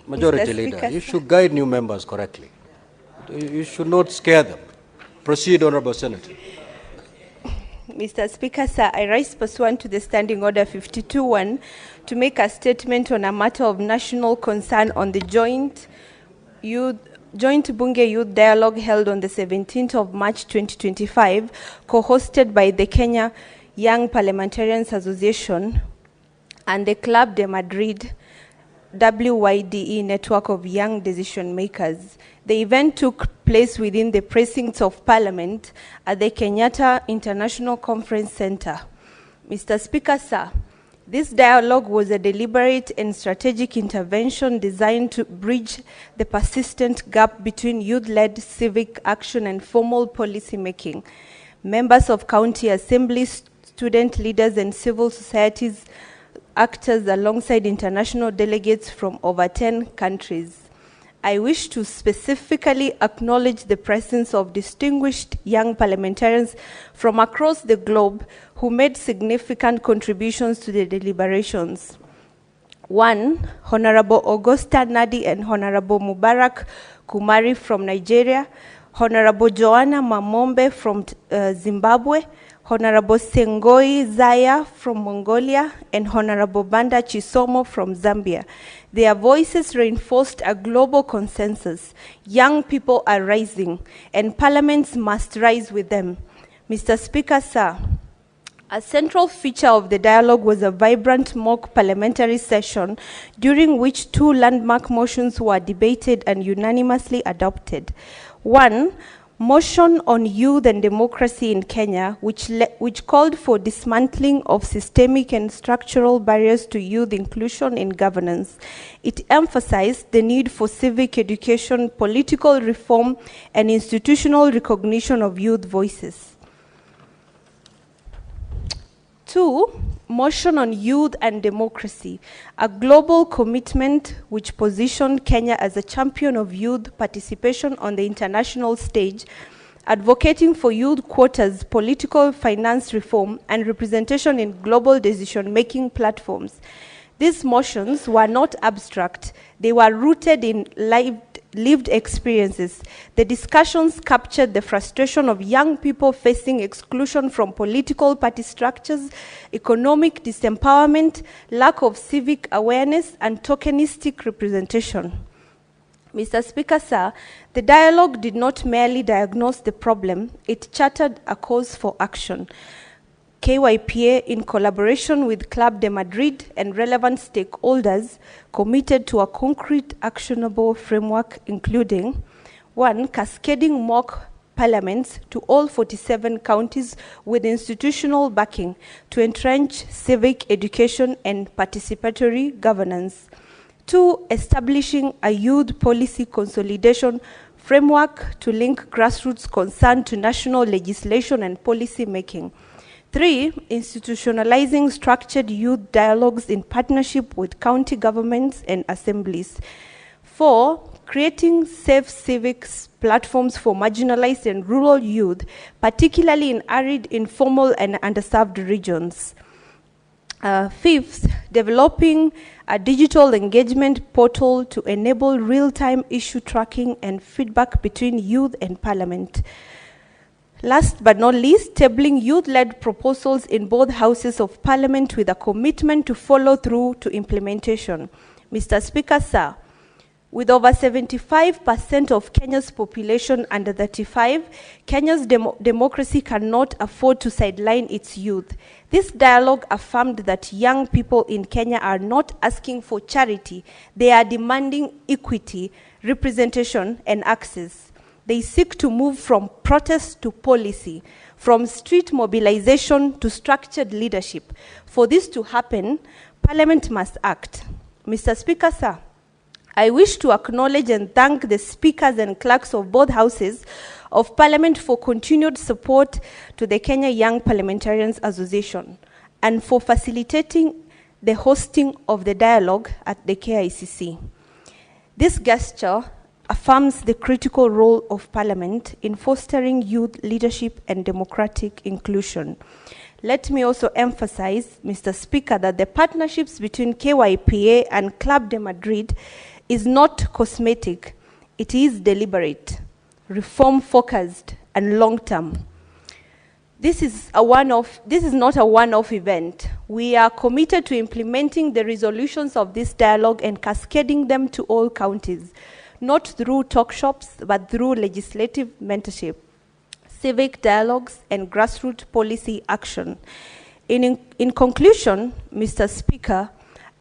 Majority Leader, you should guide new members correctly. You should not scare them. Proceed, Honorable Senator. Mr. Speaker, sir, I rise pursuant to the Standing Order 52-1 to make a statement on a matter of national concern on the joint Bunge Youth Dialogue held on the 17th of March 2025, co-hosted by the Kenya Young Parliamentarians Association and the Club de Madrid WYDE network of young decision makers. The event took place within the precincts of Parliament at the Kenyatta International Conference Center. Mr. Speaker, sir, this dialogue was a deliberate and strategic intervention designed to bridge the persistent gap between youth-led civic action and formal policy making. Members of county assemblies, student leaders, and civil societies actors alongside international delegates from over 10 countries. I wish to specifically acknowledge the presence of distinguished young parliamentarians from across the globe who made significant contributions to the deliberations. 1, Honorable Augusta Nadi and Honorable Mubarak Kumari from Nigeria, Honorable Joanna Mamombe from Zimbabwe, Honorable Sengoi Zaya from Mongolia, and Honorable Banda Chisomo from Zambia. Their voices reinforced a global consensus. Young people are rising, and parliaments must rise with them. Mr. Speaker, sir, a central feature of the dialogue was a vibrant mock parliamentary session during which 2 landmark motions were debated and unanimously adopted. 1, motion on youth and democracy in Kenya, which called for dismantling of systemic and structural barriers to youth inclusion in governance. It emphasized the need for civic education, political reform, and institutional recognition of youth voices. 2, motion on youth and democracy, a global commitment which positioned Kenya as a champion of youth participation on the international stage, advocating for youth quotas, political finance reform, and representation in global decision-making platforms. These motions were not abstract. They were rooted in lived experiences. The discussions captured the frustration of young people facing exclusion from political party structures, economic disempowerment, lack of civic awareness, and tokenistic representation. Mr. Speaker, sir, the dialogue did not merely diagnose the problem, it charted a course for action. KYPA, in collaboration with Club de Madrid and relevant stakeholders, committed to a concrete, actionable framework, including 1, cascading mock parliaments to all 47 counties with institutional backing to entrench civic education and participatory governance. 2, establishing a youth policy consolidation framework to link grassroots concern to national legislation and policy making. 3, institutionalizing structured youth dialogues in partnership with county governments and assemblies. 4, creating safe civics platforms for marginalized and rural youth, particularly in arid, informal, and underserved regions. 5th, developing a digital engagement portal to enable real-time issue tracking and feedback between youth and parliament. Last but not least, tabling youth-led proposals in both houses of parliament with a commitment to follow through to implementation. Mr. Speaker, sir, with over 75% of Kenya's population under 35, Kenya's democracy cannot afford to sideline its youth. This dialogue affirmed that young people in Kenya are not asking for charity, they are demanding equity, representation, and access. They seek to move from protest to policy, from street mobilization to structured leadership. For this to happen, Parliament must act. Mr. Speaker, sir, I wish to acknowledge and thank the speakers and clerks of both houses of Parliament for continued support to the Kenya Young Parliamentarians Association and for facilitating the hosting of the dialogue at the KICC. This gesture affirms the critical role of Parliament in fostering youth leadership and democratic inclusion. Let me also emphasize, Mr. Speaker, that the partnerships between KYPA and Club de Madrid is not cosmetic, it is deliberate, reform-focused, and long-term. This is not a one-off event. We are committed to implementing the resolutions of this dialogue and cascading them to all counties, not through talk shops, but through legislative mentorship, civic dialogues, and grassroots policy action. In conclusion, Mr. Speaker,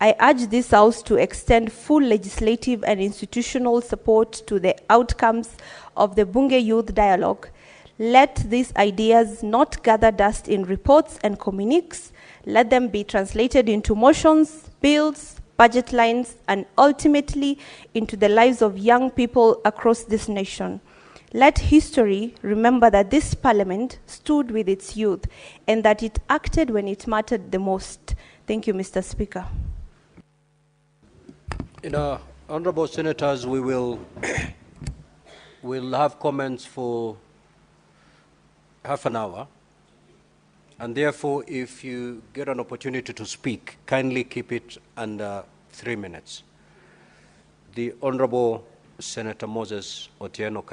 I urge this House to extend full legislative and institutional support to the outcomes of the Bunge Youth Dialogue. Let these ideas not gather dust in reports and communiques. Let them be translated into motions, bills, budget lines, and ultimately into the lives of young people across this nation. Let history remember that this parliament stood with its youth and that it acted when it mattered the most. Thank you, Mr. Speaker. Honorable Senators, we will we'll have comments for half an hour, and therefore, if you get an opportunity to speak, kindly keep it under 3 minutes. The Honorable Senator Moses Otieno Kajwang.